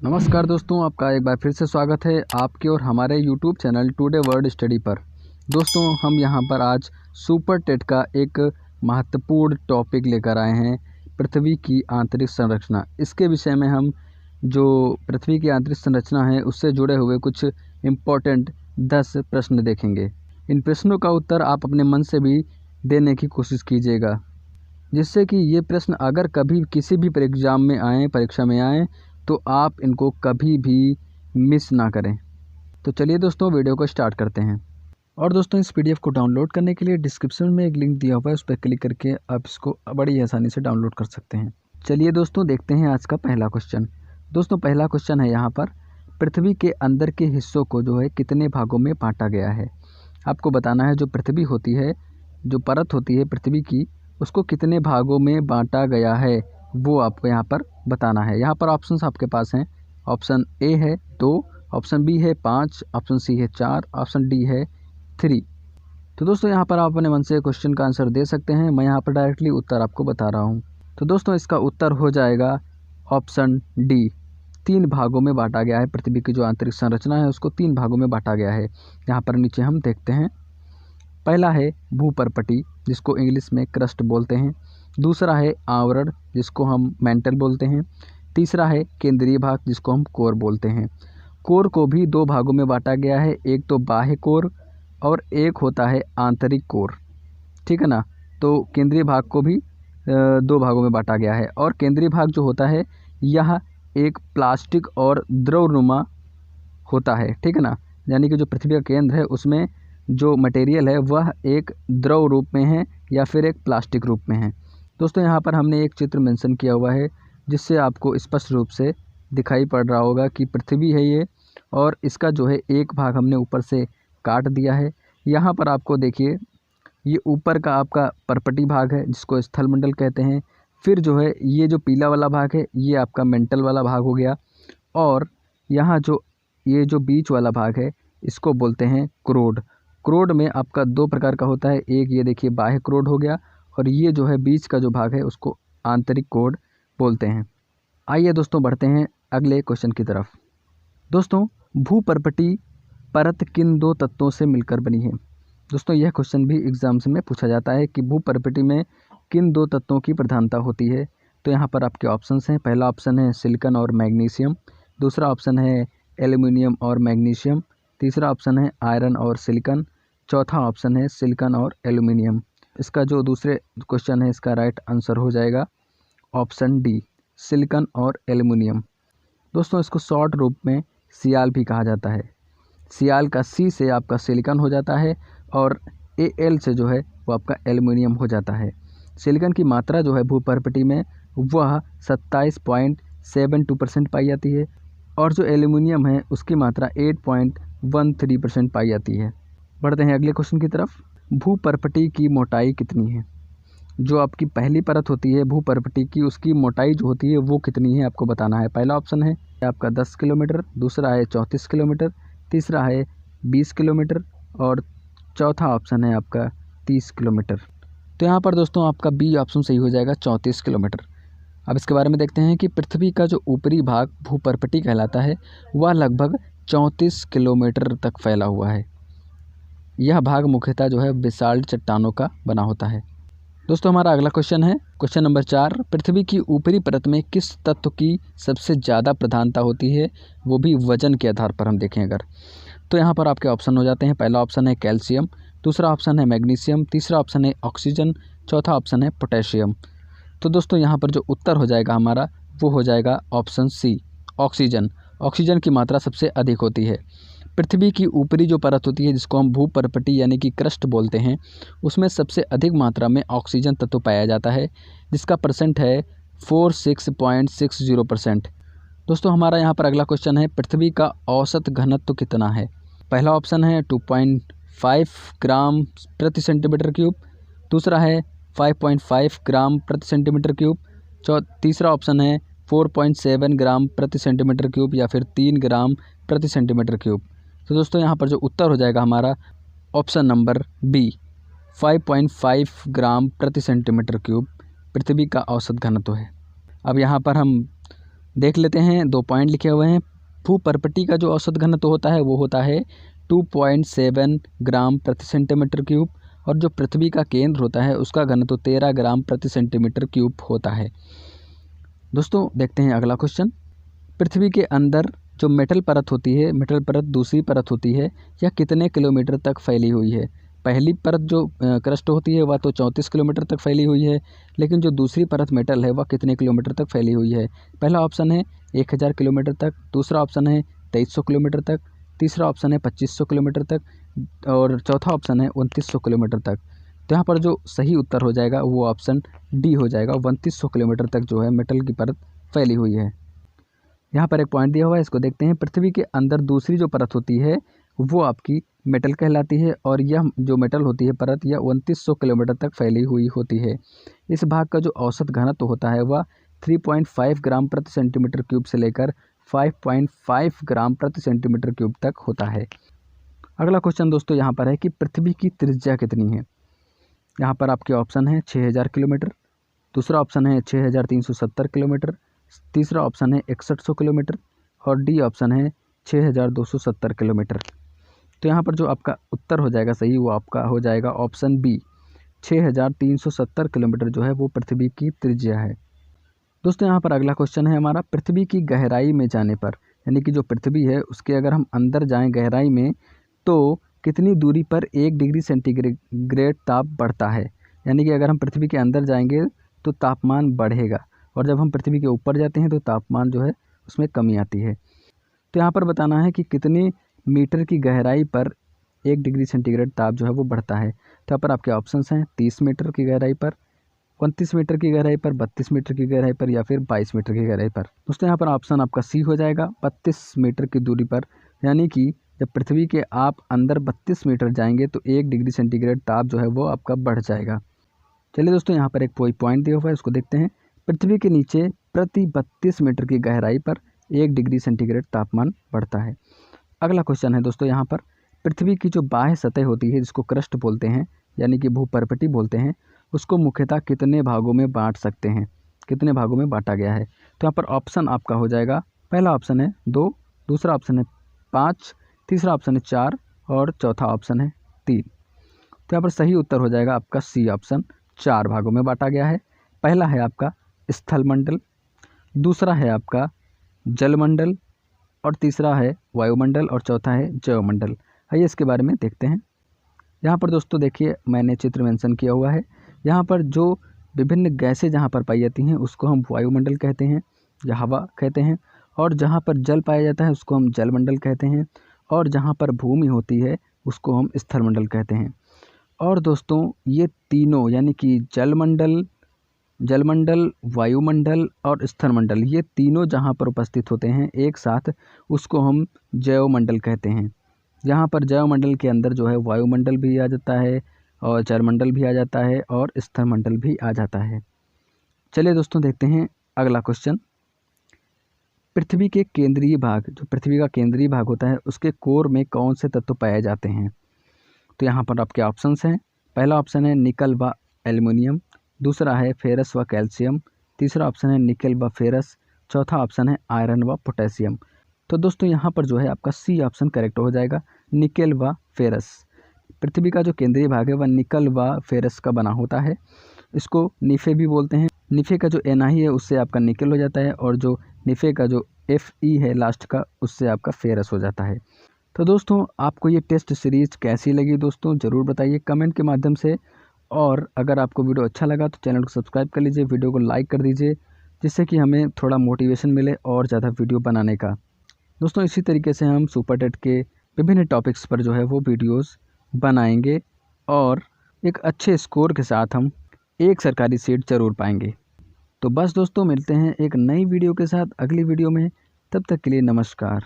नमस्कार दोस्तों, आपका एक बार फिर से स्वागत है आपके और हमारे YouTube channel today world study पर। दोस्तों, हम यहां पर आज सुपर टेट का एक महत्वपूर्ण टॉपिक लेकर आए हैं, पृथ्वी की आंतरिक संरचना। इसके विषय में हम जो पृथ्वी की आंतरिक संरचना है उससे जुड़े हुए कुछ इम्पोर्टेंट 10 प्रश्न देखेंगे। इन प्रश्नों का उत्तर आप अपने मन से भी देने की कोशिश कीजिएगा, जिससे कि ये प्रश्न अगर कभी किसी भी एग्ज़ाम में आएँ, परीक्षा में आएँ, तो आप इनको कभी भी मिस ना करें। तो चलिए दोस्तों, वीडियो को स्टार्ट करते हैं। और दोस्तों, इस पीडीएफ को डाउनलोड करने के लिए डिस्क्रिप्शन में एक लिंक दिया हुआ है, उस पर क्लिक करके आप इसको बड़ी आसानी से डाउनलोड कर सकते हैं। चलिए दोस्तों, देखते हैं आज का पहला क्वेश्चन। दोस्तों, पहला क्वेश्चन है यहाँ पर, पृथ्वी के अंदर के हिस्सों को जो है कितने भागों में बांटा गया है। आपको बताना है जो पृथ्वी होती है, जो परत होती है पृथ्वी की, उसको कितने भागों में बांटा गया है वो आपको यहाँ पर बताना है। यहाँ पर ऑप्शंस आपके पास हैं। ऑप्शन ए है 2, ऑप्शन बी है 5, ऑप्शन सी है 4, ऑप्शन डी है 3। तो दोस्तों, यहाँ पर आप अपने मन से क्वेश्चन का आंसर दे सकते हैं। मैं यहाँ पर डायरेक्टली उत्तर आपको बता रहा हूँ। तो दोस्तों, इसका उत्तर हो जाएगा ऑप्शन डी। 3 भागों में बांटा गया है। पृथ्वी की जो आंतरिक संरचना है उसको 3 भागों में बांटा गया है। यहाँ पर नीचे हम देखते हैं। पहला है भूपर्पटी, जिसको इंग्लिश में क्रस्ट बोलते हैं। दूसरा है आवरण, जिसको हम मेंटल बोलते हैं। तीसरा है केंद्रीय भाग, जिसको हम कोर बोलते हैं। कोर को भी 2 भागों में बांटा गया है, एक तो बाह्य कोर और एक होता है आंतरिक कोर, ठीक है ना। तो केंद्रीय भाग को भी 2 भागों में बांटा गया है। और केंद्रीय भाग जो होता है यह एक प्लास्टिक और द्रवनुमा होता है, ठीक है ना। यानी कि जो पृथ्वी का केंद्र है उसमें जो मटेरियल है वह एक द्रव रूप में है या फिर एक प्लास्टिक रूप में है। दोस्तों, यहाँ पर हमने एक चित्र मेंशन किया हुआ है, जिससे आपको स्पष्ट रूप से दिखाई पड़ रहा होगा कि पृथ्वी है ये, और इसका जो है एक भाग हमने ऊपर से काट दिया है। यहाँ पर आपको देखिए, ये ऊपर का आपका पर्पटी भाग है, जिसको स्थलमंडल कहते हैं। फिर जो है ये जो पीला वाला भाग है ये आपका मेंटल वाला भाग हो गया, और यहाँ जो ये जो बीच वाला भाग है इसको बोलते हैं क्रोड। क्रोड में आपका 2 प्रकार का होता है, एक ये देखिए बाह्य क्रोड हो गया, और ये जो है बीच का जो भाग है उसको आंतरिक क्रोड बोलते हैं। आइए दोस्तों, बढ़ते हैं अगले क्वेश्चन की तरफ। दोस्तों, भूपर्पटी परत किन 2 तत्वों से मिलकर बनी है। दोस्तों, यह क्वेश्चन भी एग्जाम्स में पूछा जाता है कि भूपर्पटी में किन 2 तत्वों की प्रधानता होती है। तो यहाँ पर आपके ऑप्शंस हैं। पहला ऑप्शन है सिलिकॉन और मैग्नीशियम, दूसरा ऑप्शन है एल्युमिनियम और मैग्नीशियम, तीसरा ऑप्शन है आयरन और सिलिकॉन, चौथा ऑप्शन है सिलिकॉन और एल्युमिनियम। इसका जो दूसरे क्वेश्चन है इसका राइट आंसर हो जाएगा ऑप्शन डी, सिलिकॉन और एल्युमिनियम। दोस्तों, इसको शॉर्ट रूप में सियाल भी कहा जाता है। सियाल का सी से आपका सिलिकॉन हो जाता है और एल से जो है वो आपका एल्युमिनियम हो जाता है। सिलिकॉन की मात्रा जो है भूपर्पटी में वह 27.72% पाई जाती है, और जो एल्युमिनियम है उसकी मात्रा 8.13% पाई जाती है। बढ़ते हैं अगले क्वेश्चन की तरफ। भूपर्पटी की मोटाई कितनी है। जो आपकी पहली परत होती है भूपर्पटी की, उसकी मोटाई जो होती है वो कितनी है आपको बताना है। पहला ऑप्शन है आपका 10 किलोमीटर, दूसरा है 34 किलोमीटर, तीसरा है 20 किलोमीटर, और चौथा ऑप्शन है आपका 30 किलोमीटर। तो यहाँ पर दोस्तों आपका बी ऑप्शन सही हो जाएगा, 34 किलोमीटर। अब इसके बारे में देखते हैं कि पृथ्वी का जो ऊपरी भाग भूपर्पटी कहलाता है वह लगभग 34 किलोमीटर तक फैला हुआ है। यह भाग मुख्यतः जो है बेसाल्ट चट्टानों का बना होता है। दोस्तों, हमारा अगला क्वेश्चन है क्वेश्चन नंबर 4। पृथ्वी की ऊपरी परत में किस तत्व की सबसे ज़्यादा प्रधानता होती है, वो भी वजन के आधार पर हम देखें अगर, तो यहाँ पर आपके ऑप्शन हो जाते हैं। पहला ऑप्शन है कैल्शियम, दूसरा ऑप्शन है मैग्नीशियम, तीसरा ऑप्शन है ऑक्सीजन, चौथा ऑप्शन है पोटेशियम। तो दोस्तों, यहाँ पर जो उत्तर हो जाएगा हमारा वो हो जाएगा ऑप्शन सी, ऑक्सीजन। ऑक्सीजन की मात्रा सबसे अधिक होती है। पृथ्वी की ऊपरी जो परत होती है जिसको हम भूपर्पटी यानी कि क्रस्ट बोलते हैं, उसमें सबसे अधिक मात्रा में ऑक्सीजन तत्व पाया जाता है, जिसका परसेंट है 46.60%। दोस्तों, हमारा यहाँ पर अगला क्वेश्चन है, पृथ्वी का औसत घनत्व कितना है। पहला ऑप्शन है 2.5 ग्राम प्रति सेंटीमीटर क्यूब, दूसरा है 5.5 ग्राम प्रति सेंटीमीटर क्यूब, तीसरा ऑप्शन है 4.7 ग्राम प्रति सेंटीमीटर क्यूब, या फिर 3 ग्राम प्रति सेंटीमीटर क्यूब। तो दोस्तों, यहाँ पर जो उत्तर हो जाएगा हमारा ऑप्शन नंबर बी, 5.5 ग्राम प्रति सेंटीमीटर क्यूब पृथ्वी का औसत घनत्व है। अब यहाँ पर हम देख लेते हैं, 2 पॉइंट लिखे हुए हैं। भूपर्पटी का जो औसत घनत्व होता है वो होता है 2.7 ग्राम प्रति सेंटीमीटर क्यूब, और जो पृथ्वी का केंद्र होता है उसका घनत्व 13 ग्राम प्रति सेंटीमीटर क्यूब होता है। दोस्तों देखते हैं अगला क्वेश्चन। पृथ्वी के अंदर जो मेटल परत होती है, मेटल परत दूसरी परत होती है, यह कितने किलोमीटर तक फैली हुई है? पहली परत जो क्रस्ट होती है वह तो 34 किलोमीटर तक फैली हुई है, लेकिन जो दूसरी परत मेटल है वह कितने किलोमीटर तक फैली हुई है? पहला ऑप्शन है 1000 किलोमीटर तक, दूसरा ऑप्शन है 2300 किलोमीटर तक, तीसरा ऑप्शन है 2500 किलोमीटर तक, और चौथा ऑप्शन है 2900 किलोमीटर तक। तो यहाँ पर जो सही उत्तर हो जाएगा वो ऑप्शन डी हो जाएगा। 2900 किलोमीटर तक जो है मेटल की परत फैली हुई है। यहाँ पर एक पॉइंट दिया हुआ है, इसको देखते हैं। पृथ्वी के अंदर दूसरी जो परत होती है वो आपकी मेटल कहलाती है, और यह जो मेटल होती है परत यह 2900 किलोमीटर तक फैली हुई होती है। इस भाग का जो औसत घनत्व होता है वह 3.5 ग्राम प्रति सेंटीमीटर क्यूब से लेकर 5.5 ग्राम प्रति सेंटीमीटर क्यूब तक होता है। अगला क्वेश्चन दोस्तों यहाँ पर है कि पृथ्वी की त्रिज्या कितनी है? यहाँ पर आपके ऑप्शन है 6000 किलोमीटर, दूसरा ऑप्शन है 6370 किलोमीटर, तीसरा ऑप्शन है 6100 किलोमीटर, और डी ऑप्शन है 6270 किलोमीटर। तो यहाँ पर जो आपका उत्तर हो जाएगा सही वो आपका हो जाएगा ऑप्शन बी, 6370 किलोमीटर जो है वो पृथ्वी की त्रिज्या है। दोस्तों यहाँ पर अगला क्वेश्चन है हमारा, पृथ्वी की गहराई में जाने पर, यानी कि जो पृथ्वी है उसके अगर हम अंदर जाएं गहराई में तो कितनी दूरी पर 1 डिग्री सेंटीग्रेड ताप बढ़ता है? यानी कि अगर हम पृथ्वी के अंदर जाएंगे तो तापमान बढ़ेगा, और जब हम पृथ्वी के ऊपर जाते हैं तो तापमान जो है उसमें कमी आती है। तो यहाँ पर बताना है कि कितने मीटर की गहराई पर 1 डिग्री सेंटीग्रेड ताप जो है वो बढ़ता है। तो यहाँ पर आपके ऑप्शंस हैं 30 मीटर की गहराई पर, 29 मीटर की गहराई पर, 32 मीटर की गहराई पर, या फिर 22 मीटर की गहराई पर। दोस्तों यहाँ पर ऑप्शन आपका सी हो जाएगा, 32 मीटर की दूरी पर। यानी कि जब पृथ्वी के आप अंदर 32 मीटर जाएंगे तो 1 डिग्री सेंटीग्रेड ताप जो है वो आपका बढ़ जाएगा। चलिए दोस्तों यहाँ पर एक पॉइंट दिया हुआ है, उसको देखते हैं। पृथ्वी के नीचे प्रति 32 मीटर की गहराई पर 1 डिग्री सेंटीग्रेड तापमान बढ़ता है। अगला क्वेश्चन है दोस्तों यहाँ पर, पृथ्वी की जो बाह्य सतह होती है जिसको क्रस्ट बोलते हैं, यानी कि भूपर्पटी बोलते हैं, उसको मुख्यतः कितने भागों में बांट सकते हैं? कितने भागों में बांटा गया है? तो यहाँ पर ऑप्शन आपका हो जाएगा, पहला ऑप्शन है 2, दूसरा ऑप्शन है 5, तीसरा ऑप्शन है 4, और चौथा ऑप्शन है 3। तो यहाँ पर सही उत्तर हो जाएगा आपका सी ऑप्शन, 4 भागों में बांटा गया है। पहला है आपका स्थलमंडल, दूसरा है आपका जलमंडल, और तीसरा है वायुमंडल, और चौथा है जैवमंडल। आइए इसके बारे में देखते हैं। यहाँ पर दोस्तों देखिए मैंने चित्र मेंशन किया हुआ है। यहाँ पर जो विभिन्न गैसें जहाँ पर पाई जाती हैं उसको हम वायुमंडल कहते हैं या हवा कहते हैं, और जहाँ पर जल पाया जाता है उसको हम जलमंडल कहते हैं, और जहाँ पर भूमि होती है उसको हम स्थलमंडल कहते हैं। और दोस्तों ये तीनों यानी कि जलमंडल, वायुमंडल और स्थलमंडल, ये तीनों जहाँ पर उपस्थित होते हैं एक साथ उसको हम जैवमंडल कहते हैं। यहाँ पर जैवमंडल के अंदर जो है वायुमंडल भी आ जाता है, और जलमंडल भी आ जाता है, और स्थलमंडल भी आ जाता है। चलिए दोस्तों देखते हैं अगला क्वेश्चन। पृथ्वी के केंद्रीय भाग, जो पृथ्वी का केंद्रीय भाग होता है उसके कोर में कौन से तत्व पाए जाते हैं? तो यहाँ पर आपके ऑप्शंस हैं, पहला ऑप्शन है निकल व एल्युमिनियम, दूसरा है फेरस व कैल्शियम, तीसरा ऑप्शन है निकल व फेरस, चौथा ऑप्शन है आयरन व पोटेशियम। तो दोस्तों यहाँ पर जो है आपका सी ऑप्शन करेक्ट हो जाएगा, निकल व फेरस। पृथ्वी का जो केंद्रीय भाग है वह निकल व फेरस का बना होता है। इसको निफे भी बोलते हैं। निफे का जो एनआई है उससे आपका निकल हो जाता है, और जो निफे का जो एफई है लास्ट का उससे आपका फेरस हो जाता है। तो दोस्तों आपको ये टेस्ट सीरीज़ कैसी लगी दोस्तों ज़रूर बताइए कमेंट के माध्यम से, और अगर आपको वीडियो अच्छा लगा तो चैनल को सब्सक्राइब कर लीजिए, वीडियो को लाइक कर दीजिए, जिससे कि हमें थोड़ा मोटिवेशन मिले और ज़्यादा वीडियो बनाने का। दोस्तों इसी तरीके से हम सुपर टेट के विभिन्न टॉपिक्स पर जो है वो वीडियोस बनाएंगे, और एक अच्छे स्कोर के साथ हम एक सरकारी सीट ज़रूर पाएंगे। तो बस दोस्तों मिलते हैं एक नई वीडियो के साथ अगली वीडियो में, तब तक के लिए नमस्कार।